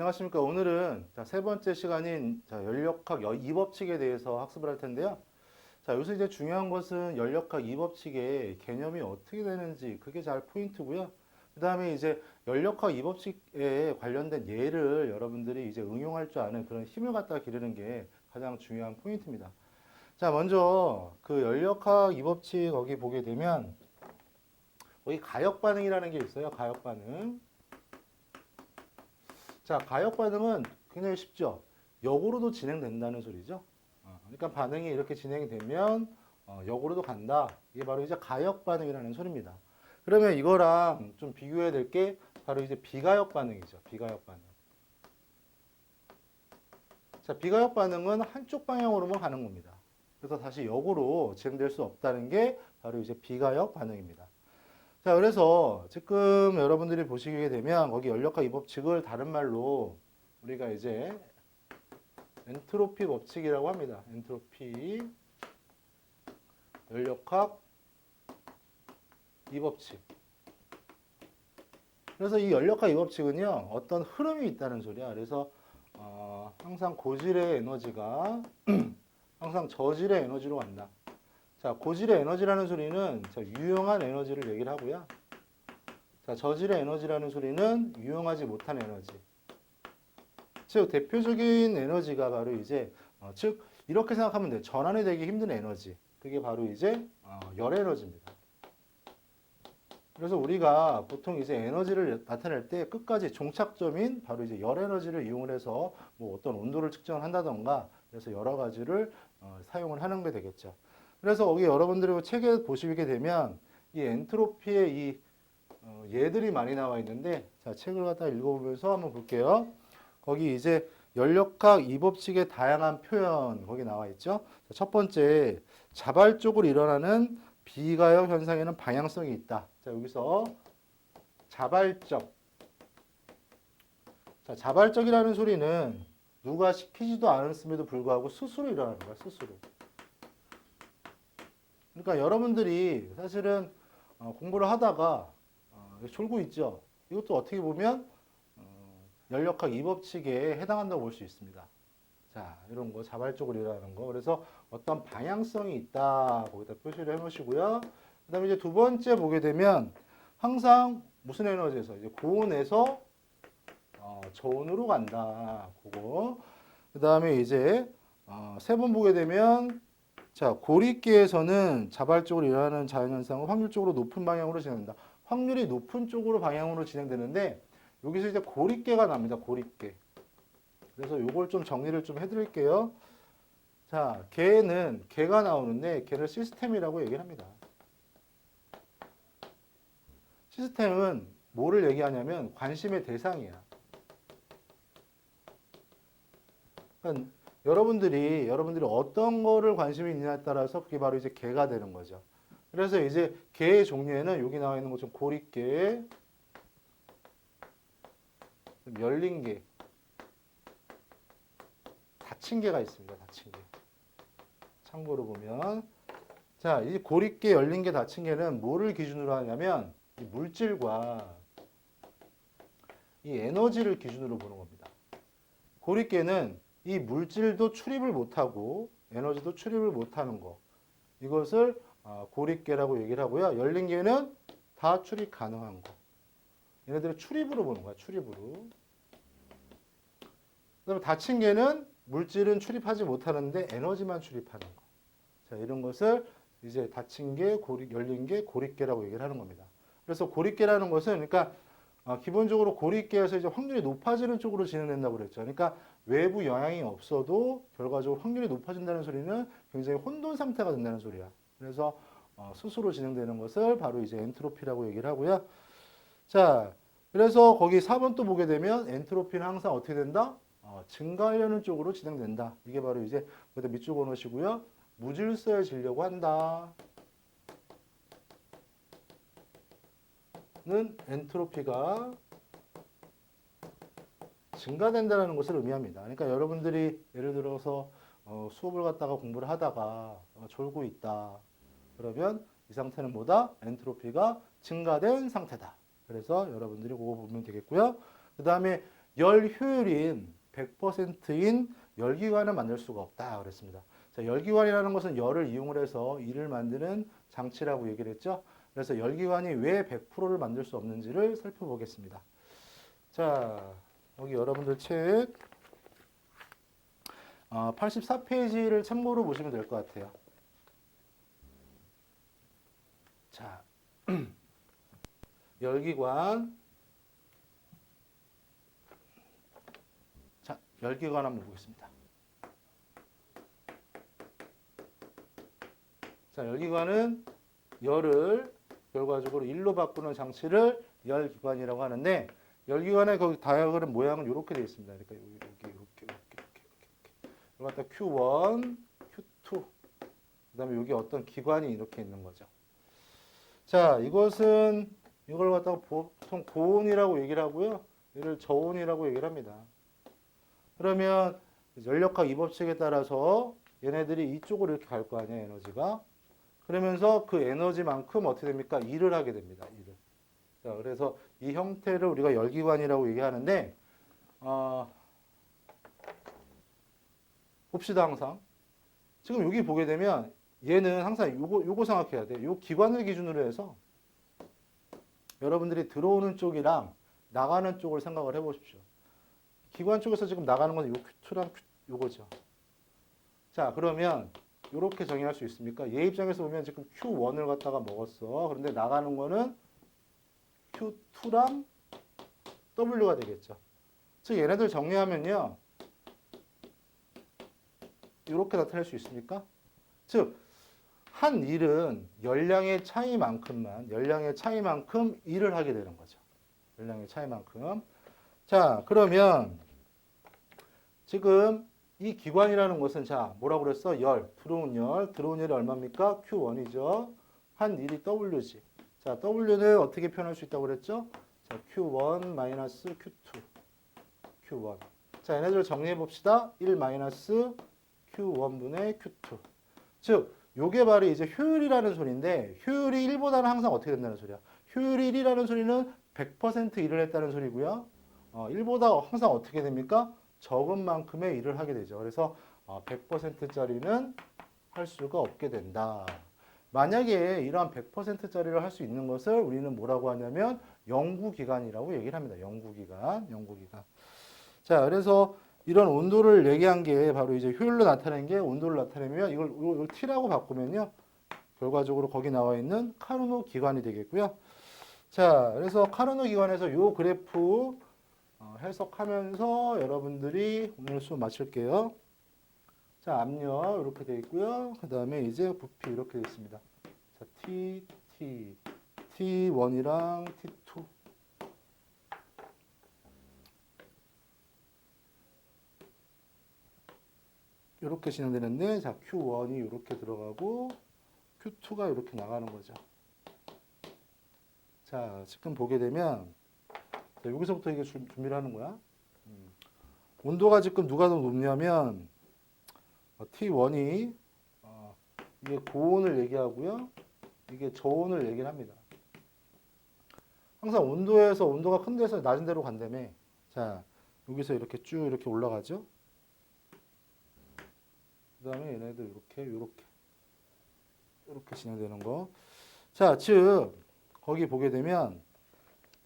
안녕하십니까. 오늘은 세 번째 시간인 연력학 2법칙에 대해서 학습을 할 텐데요. 여기서 이제 중요한 것은 연력학 2법칙의 개념이 어떻게 되는지 그게 잘 포인트고요. 그 다음에 이제 연력학 2법칙에 관련된 예를 여러분들이 이제 응용할 줄 아는 그런 힘을 갖다 기르는 게 가장 중요한 포인트입니다. 먼저 그 연력학 2법칙 거기 보게 되면 거기 가역 반응이라는 게 있어요. 가역 반응. 가역 반응은 굉장히 쉽죠. 역으로도 진행된다는 소리죠. 그러니까 반응이 이렇게 진행이 되면 역으로도 간다. 이게 바로 이제 가역 반응이라는 소리입니다. 그러면 이거랑 좀 비교해야 될 게 바로 이제 비가역 반응이죠. 비가역 반응. 비가역 반응은 한쪽 방향으로만 가는 겁니다. 그래서 다시 역으로 진행될 수 없다는 게 바로 이제 비가역 반응입니다. 그래서 지금 여러분들이 보시게 되면 거기 연력학 이 법칙을 다른 말로 우리가 이제 엔트로피 법칙이라고 합니다. 엔트로피 연력학 이 법칙. 그래서 이 연력학 이 법칙은요, 어떤 흐름이 있다는 소리야. 그래서 항상 고질의 에너지가 항상 저질의 에너지로 간다. 고질의 에너지라는 소리는 유용한 에너지를 얘기를 하고요. 저질의 에너지라는 소리는 유용하지 못한 에너지. 즉 대표적인 에너지가 바로 이제 즉 이렇게 생각하면 돼요. 전환이 되기 힘든 에너지. 그게 바로 이제 열 에너지입니다. 그래서 우리가 보통 이제 에너지를 나타낼 때 끝까지 종착점인 바로 이제 열 에너지를 이용을 해서 뭐 어떤 온도를 측정을 한다던가 그래서 여러 가지를 사용을 하는 게 되겠죠. 그래서 여기 여러분들이 책에 보시게 되면 이 엔트로피의 이 예들이 많이 나와 있는데 책을 갖다 읽어보면서 한번 볼게요. 거기 이제 연력학 이 법칙의 다양한 표현 거기 나와 있죠. 첫 번째 자발적으로 일어나는 비가역 현상에는 방향성이 있다. 여기서 자발적. 자발적이라는 소리는 누가 시키지도 않았음에도 불구하고 스스로 일어나는 거야. 스스로. 그러니까 여러분들이 사실은 공부를 하다가 졸고 있죠. 이것도 어떻게 보면 연력학 이 법칙에 해당한다고 볼 수 있습니다. 이런 거 자발적으로 일어나는 거. 그래서 어떤 방향성이 있다. 거기다 표시를 해놓으시고요. 그 다음에 이제 두 번째 보게 되면 항상 무슨 에너지에서 이제 고온에서 저온으로 간다. 그거. 그 다음에 이제 세 번 보게 되면 고리계에서는 자발적으로 일어나는 자연현상은 확률적으로 높은 방향으로 진행된다. 확률이 높은 쪽으로 방향으로 진행되는데 여기서 이제 고리계가 납니다. 고리계. 그래서 요걸 좀 정리를 좀 해드릴게요. 개가 나오는데 개를 시스템이라고 얘기를 합니다. 시스템은 뭐를 얘기하냐면 관심의 대상이야. 그러니까 여러분들이 어떤 거를 관심이 있냐에 따라서 그게 바로 이제 개가 되는 거죠. 그래서 이제 개의 종류에는 여기 나와 있는 것처럼 고리개, 열린 개, 닫힌 개가 있습니다. 닫힌 개. 참고로 보면 이 고리개, 열린 개, 닫힌 개는 뭐를 기준으로 하냐면 이 물질과 이 에너지를 기준으로 보는 겁니다. 고리개는 이 물질도 출입을 못하고 에너지도 출입을 못하는 거. 이것을 고리개라고 얘기를 하고요. 열린 개는 다 출입 가능한 거. 얘네들을 출입으로 보는 거야. 출입으로. 그다음에 닫힌 개는 물질은 출입하지 못하는데 에너지만 출입하는 거. 이런 것을 이제 닫힌 개, 열린 개, 고리개라고 얘기를 하는 겁니다. 그래서 고리개라는 것은 그러니까 기본적으로 고리개에서 이제 확률이 높아지는 쪽으로 진행된다고 그랬죠. 그러니까 외부 영향이 없어도 결과적으로 확률이 높아진다는 소리는 굉장히 혼돈 상태가 된다는 소리야. 그래서 스스로 진행되는 것을 바로 이제 엔트로피라고 얘기를 하고요. 그래서 거기 4번 또 보게 되면 엔트로피는 항상 어떻게 된다? 증가하려는 쪽으로 진행된다. 이게 바로 이제 거기다 밑줄 그어놓으시고요. 무질서해지려고 한다. 는 엔트로피가 증가된다는 것을 의미합니다. 그러니까 여러분들이 예를 들어서 수업을 갖다가 공부를 하다가 졸고 있다. 그러면 이 상태는 뭐다? 엔트로피가 증가된 상태다. 그래서 여러분들이 그거 보면 되겠고요. 그 다음에 열 효율인 100%인 열기관을 만들 수가 없다 그랬습니다. 자, 열기관이라는 것은 열을 이용을 해서 일을 만드는 장치라고 얘기를 했죠. 그래서 열기관이 왜 100%를 만들 수 없는지를 살펴보겠습니다. 자, 여기 여러분들 책 84페이지를 참고로 보시면 될 것 같아요. 자, 열기관. 자, 열기관 한번 보겠습니다. 자, 열기관은 열을 결과적으로 일로 바꾸는 장치를 열기관이라고 하는데, 열기관의 거기 다이어그램 모양은 이렇게 되어 있습니다. 그러니까 이렇게. 이거 갖다 Q1, Q2. 그다음에 여기 어떤 기관이 이렇게 있는 거죠. 자, 이걸 갖다가 보통 고온이라고 얘기를 하고요. 얘를 저온이라고 얘기를 합니다. 그러면 열역학 이법칙에 따라서 얘네들이 이쪽으로 이렇게 갈 거 아니에요, 에너지가. 그러면서 그 에너지만큼 어떻게 됩니까? 일을 하게 됩니다. 일을. 자, 그래서 이 형태를 우리가 열기관이라고 얘기하는데, 봅시다, 항상. 지금 여기 보게 되면 얘는 항상 요거 생각해야 돼. 요 기관을 기준으로 해서 여러분들이 들어오는 쪽이랑 나가는 쪽을 생각을 해 보십시오. 기관 쪽에서 지금 나가는 건 요 Q2랑 요거죠. 자, 그러면 이렇게 정의할 수 있습니까? 얘 입장에서 보면 지금 Q1을 갖다가 먹었어. 그런데 나가는 거는 Q2랑 W가 되겠죠. 즉 얘네들 정리하면요. 이렇게 나타낼 수 있습니까? 즉 한 일은 열량의 차이만큼 일을 하게 되는 거죠. 열량의 차이만큼. 자, 그러면 지금 이 기관이라는 것은 자, 뭐라고 그랬어? 들어온 열이 얼마입니까? Q1이죠. 한 일이 W지. 자, W는 어떻게 표현할 수 있다고 그랬죠? 자, Q1 마이너스 Q2. Q1. 자, 얘네들 정리해 봅시다. 1 마이너스 Q1분의 Q2. 즉, 요게 바로 이제 효율이라는 소리인데, 효율이 1보다는 항상 어떻게 된다는 소리야? 효율이 1이라는 소리는 100% 일을 했다는 소리고요. 1보다 항상 어떻게 됩니까? 적은 만큼의 일을 하게 되죠. 그래서 100%짜리는 할 수가 없게 된다. 만약에 이러한 100%짜리를 할 수 있는 것을 우리는 뭐라고 하냐면 영구기간이라고 얘기를 합니다. 영구기간. 자, 그래서 이런 온도를 얘기한 게 바로 이제 효율로 나타낸 게 온도를 나타내면 이걸 T라고 바꾸면요. 결과적으로 거기 나와 있는 카르노 기관이 되겠고요. 자, 그래서 카르노 기관에서 요 그래프 해석하면서 여러분들이 오늘 수업 마칠게요. 자, 압력 이렇게 되어 있고요. 그 다음에 이제 부피 이렇게 되어 있습니다. 자, T1이랑 T2. 이렇게 진행되는데, 자, Q1이 이렇게 들어가고, Q2가 이렇게 나가는 거죠. 자, 지금 보게 되면, 자, 여기서부터 이게 준비를 하는 거야. 온도가 지금 누가 더 높냐면, T1이, 이게 고온을 얘기하고요. 이게 저온을 얘기를 합니다. 항상 온도가 큰 데서 낮은 데로 간다며. 자, 여기서 이렇게 쭉 이렇게 올라가죠. 그 다음에 얘네들 이렇게 진행되는 거. 자, 즉, 거기 보게 되면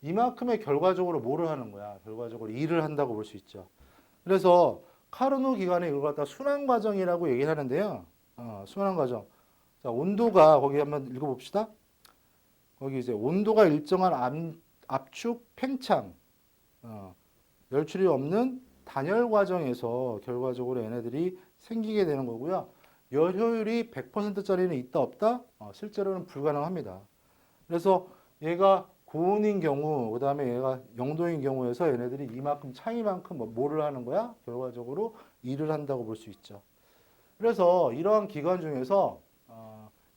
이만큼의 결과적으로 뭐를 하는 거야? 결과적으로 일을 한다고 볼 수 있죠. 그래서 카르노 기간에 이걸 갖다 순환 과정이라고 얘기를 하는데요. 순환 과정. 자, 온도가 거기 한번 읽어봅시다. 거기 이제 온도가 일정한 압축 팽창, 열출이 없는 단열 과정에서 결과적으로 얘네들이 생기게 되는 거고요. 열 효율이 100%짜리는 있다 없다? 실제로는 불가능합니다. 그래서 얘가 고온인 경우, 그 다음에 얘가 0도인 경우에서 얘네들이 이만큼 차이만큼 뭐를 하는 거야? 결과적으로 일을 한다고 볼 수 있죠. 그래서 이러한 기간 중에서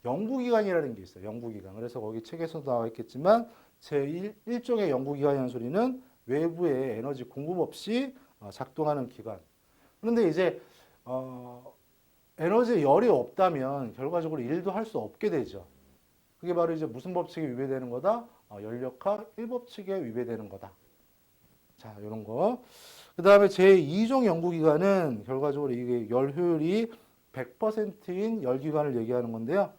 영구기간이라는 게 있어요. 영구기간. 그래서 거기 책에서도 나와 있겠지만 제1종의 영구기간이라는 소리는 외부의 에너지 공급 없이 작동하는 기간. 그런데 이제 에너지 열이 없다면 결과적으로 일도 할 수 없게 되죠. 그게 바로 이제 무슨 법칙에 위배되는 거다? 열역학 1법칙에 위배되는 거다. 자, 자, 이런 거. 그 다음에 제2종 연구기관은 결과적으로 이게 열 효율이 100%인 열기관을 얘기하는 건데요.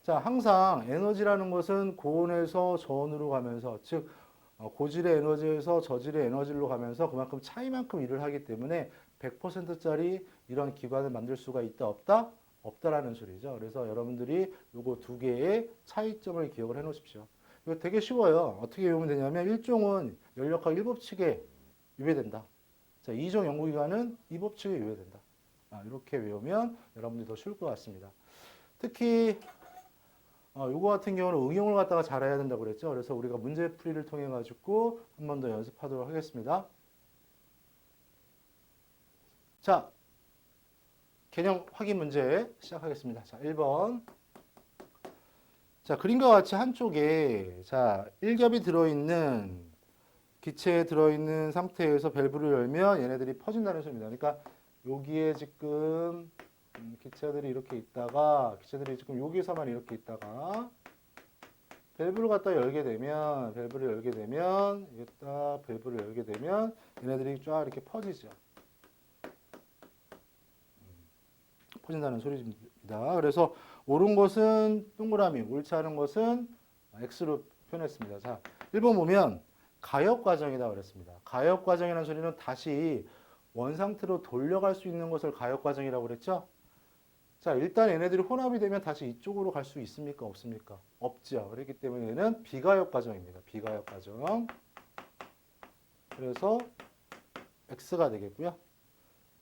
자, 항상 에너지라는 것은 고온에서 저온으로 가면서, 즉, 고질의 에너지에서 저질의 에너지로 가면서 그만큼 차이만큼 일을 하기 때문에 100%짜리 이런 기관을 만들 수가 있다, 없다? 없다라는 소리죠. 그래서 여러분들이 요거 두 개의 차이점을 기억을 해 놓으십시오. 이거 되게 쉬워요. 어떻게 외우면 되냐면, 1종은 연력학 1법칙에 위배된다. 자, 2종 연구기관은 이 법칙에 위배된다. 이렇게 외우면 여러분들이 더 쉬울 것 같습니다. 특히 요거 같은 경우는 응용을 갖다가 잘해야 된다고 그랬죠. 그래서 우리가 문제풀이를 통해 가지고 한 번 더 연습하도록 하겠습니다. 자, 개념 확인 문제 시작하겠습니다. 자, 1번. 자, 그림과 같이 한쪽에 자, 1겹이 들어있는 기체에 들어있는 상태에서 밸브를 열면 얘네들이 퍼진다는 소리입니다. 그러니까 여기에 지금 기체들이 이렇게 있다가 기체들이 지금 여기서만 이렇게 있다가 밸브를 갖다 열게 되면 여기다 밸브를 열게 되면 얘네들이 쫙 이렇게 퍼지죠. 퍼진다는 소리입니다. 그래서 옳은 것은 동그라미, 옳지 않은 것은 X로 표현했습니다. 자, 1번 보면 가역 과정이다 그랬습니다. 가역 과정이라는 소리는 다시 원상태로 돌려갈 수 있는 것을 가역 과정이라고 그랬죠. 자, 일단 얘네들이 혼합이 되면 다시 이쪽으로 갈 수 있습니까? 없습니까? 없죠. 그렇기 때문에 얘는 비가역 과정입니다. 비가역 과정. 그래서 X가 되겠고요.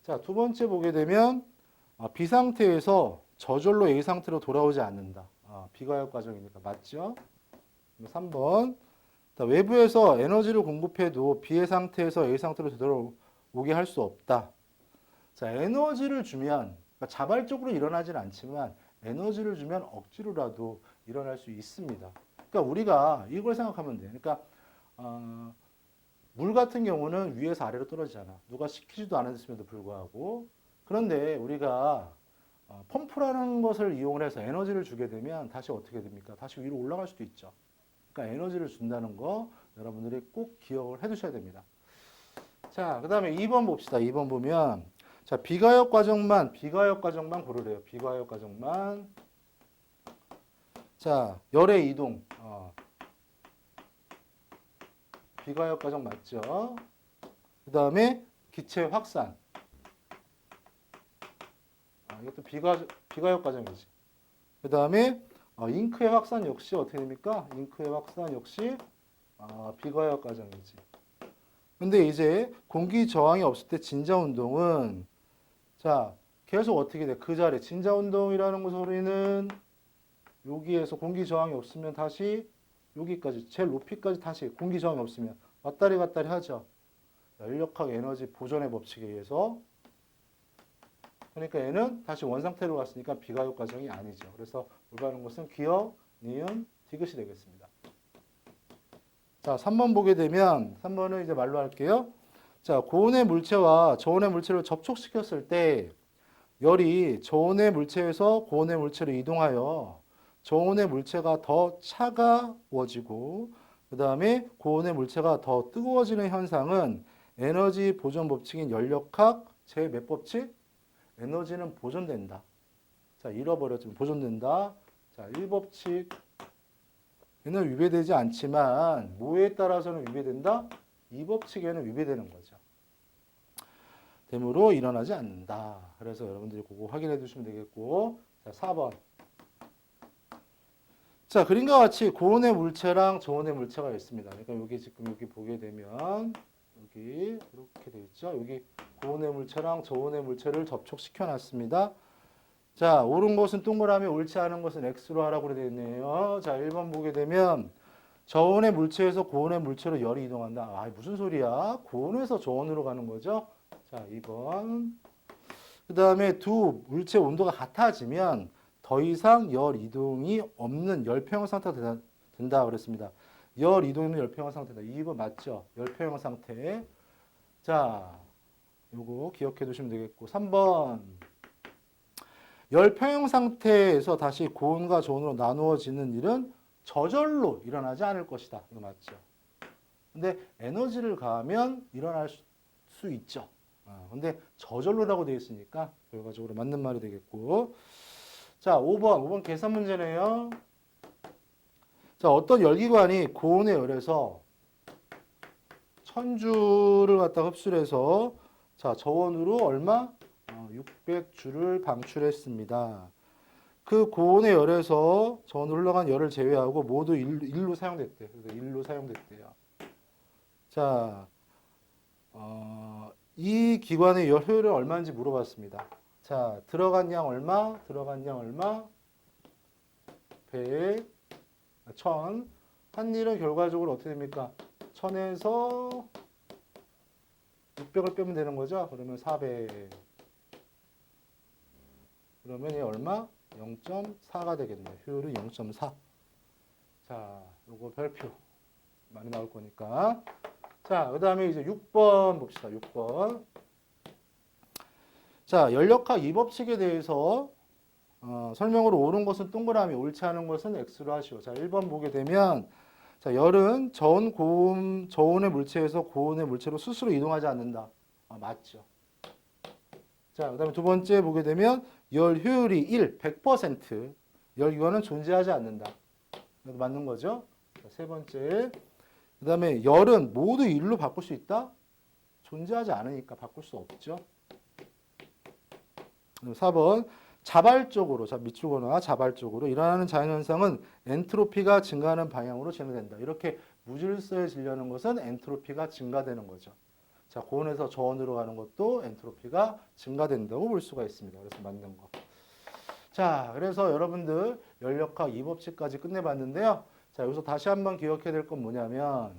자, 두 번째 보게 되면 B 상태에서 저절로 A 상태로 돌아오지 않는다. 비가역 과정이니까 맞죠? 3번. 외부에서 에너지를 공급해도 B의 상태에서 A 상태로 되돌아오게 할 수 없다. 자, 에너지를 주면 그러니까 자발적으로 일어나지는 않지만 에너지를 주면 억지로라도 일어날 수 있습니다. 그러니까 우리가 이걸 생각하면 돼요. 그러니까 물 같은 경우는 위에서 아래로 떨어지잖아. 누가 시키지도 않았음에도 불구하고. 그런데 우리가 펌프라는 것을 이용을 해서 에너지를 주게 되면 다시 어떻게 됩니까? 다시 위로 올라갈 수도 있죠. 그러니까 에너지를 준다는 거 여러분들이 꼭 기억을 해 두셔야 됩니다. 자, 그 다음에 2번 봅시다. 2번 보면 자, 비가역 과정만 고르래요. 비가역 과정만. 자, 열의 이동. 비가역 과정 맞죠? 그 다음에 기체 확산. 이것도 비가역 과정이지. 그 다음에 잉크의 확산 역시 어떻게 됩니까? 잉크의 확산 역시 비가역 과정이지. 근데 이제 공기 저항이 없을 때 진자 운동은 자, 계속 어떻게 돼? 그 자리에 진자 운동이라는 소리는 여기에서 공기 저항이 없으면 다시 여기까지 제일 높이까지 다시 공기 저항이 없으면 왔다리 갔다리 하죠. 연력학 에너지 보존의 법칙에 의해서. 그러니까 얘는 다시 원상태로 갔으니까 비가역 과정이 아니죠. 그래서 올바른 것은 기역, 니은, 디귿이 되겠습니다. 자, 3번 보게 되면 3번은 이제 말로 할게요. 자, 고온의 물체와 저온의 물체를 접촉시켰을 때 열이 저온의 물체에서 고온의 물체로 이동하여 저온의 물체가 더 차가워지고 그 다음에 고온의 물체가 더 뜨거워지는 현상은 에너지 보존 법칙인 연력학 제 몇 법칙? 에너지는 보존된다. 자, 잃어버렸지만 보존된다. 자, 1법칙. 얘는 위배되지 않지만 뭐에 따라서는 위배된다? 2법칙에는 위배되는 거죠. 되므로 일어나지 않는다. 그래서 여러분들이 그거 확인해 두시면 되겠고. 자, 4번. 자, 그림과 같이 고온의 물체랑 저온의 물체가 있습니다. 그러니까 여기 지금 여기 보게 되면 여기 이렇게 되어 있죠. 여기 고온의 물체랑 저온의 물체를 접촉시켜 놨습니다. 자, 옳은 것은 동그라미, 옳지 않은 것은 X로 하라고 되어 있네요. 자, 1번 보게 되면 저온의 물체에서 고온의 물체로 열이 이동한다. 무슨 소리야? 고온에서 저온으로 가는 거죠. 자, 2번. 그 다음에 두 물체 온도가 같아지면 더 이상 열 이동이 없는 열평형 상태가 된다 그랬습니다. 열 이동이 없는 열평형 상태다. 2번 맞죠? 열평형 상태. 자, 요거 기억해 두시면 되겠고. 3번. 열평형 상태에서 다시 고온과 저온으로 나누어지는 일은 저절로 일어나지 않을 것이다. 이거 맞죠? 근데 에너지를 가하면 일어날 수 있죠. 근데 저절로라고 되어 있으니까 결과적으로 맞는 말이 되겠고. 자, 5번 계산 문제네요. 자, 어떤 열기관이 고온의 열에서 1000주를 갖다 흡수를 해서 자, 저온으로 얼마? 600주를 방출했습니다. 그 고온의 열에서 저온으로 흘러간 열을 제외하고 모두 1로 사용됐대. 그래서 1로 사용됐대요. 자, 이 기관의 열 효율은 얼마인지 물어봤습니다. 자, 들어간 양 얼마? 들어간 양 얼마? 100, 1000. 한 일은 결과적으로 어떻게 됩니까? 1000에서 600을 빼면 되는 거죠? 그러면 400. 그러면 얘 얼마? 0.4가 되겠네요. 효율은 0.4. 자, 요거 별표 많이 나올 거니까. 자, 그 다음에 이제 6번 봅시다. 6번. 자, 연력학 이 법칙에 대해서 설명으로 옳은 것은 동그라미, 옳지 않은 것은 X로 하시오. 자, 1번 보게 되면 자, 열은 저온의 물체에서 고온의 물체로 스스로 이동하지 않는다. 맞죠. 자, 그 다음에 두 번째 보게 되면 열 효율이 100%. 열기관은 존재하지 않는다. 맞는 거죠. 자, 세 번째. 그 다음에 열은 모두 1로 바꿀 수 있다? 존재하지 않으니까 바꿀 수 없죠. 4번. 자발적으로, 자, 밑줄거나 자발적으로 일어나는 자연현상은 엔트로피가 증가하는 방향으로 진행된다. 이렇게 무질서해지려는 것은 엔트로피가 증가되는 거죠. 자, 고온에서 저온으로 가는 것도 엔트로피가 증가된다고 볼 수가 있습니다. 그래서 맞는 거. 자, 그래서 여러분들 연력학 2법칙까지 끝내봤는데요. 자, 여기서 다시 한번 기억해야 될 건 뭐냐면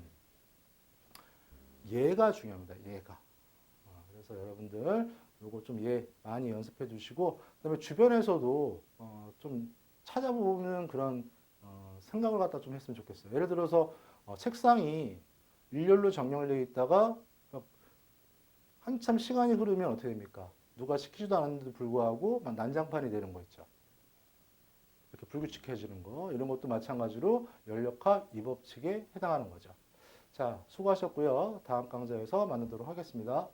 얘가 중요합니다. 얘가. 그래서 여러분들 요거 좀 많이 연습해 주시고 그다음에 주변에서도 좀 찾아보는 그런 생각을 갖다 좀 했으면 좋겠어요. 예를 들어서 책상이 일렬로 정렬되어 있다가 한참 시간이 흐르면 어떻게 됩니까? 누가 시키지도 않았는데도 불구하고 막 난장판이 되는 거 있죠. 이렇게 불규칙해지는 거 이런 것도 마찬가지로 연력학 이 법칙에 해당하는 거죠. 자, 수고하셨고요. 다음 강좌에서 만나도록 하겠습니다.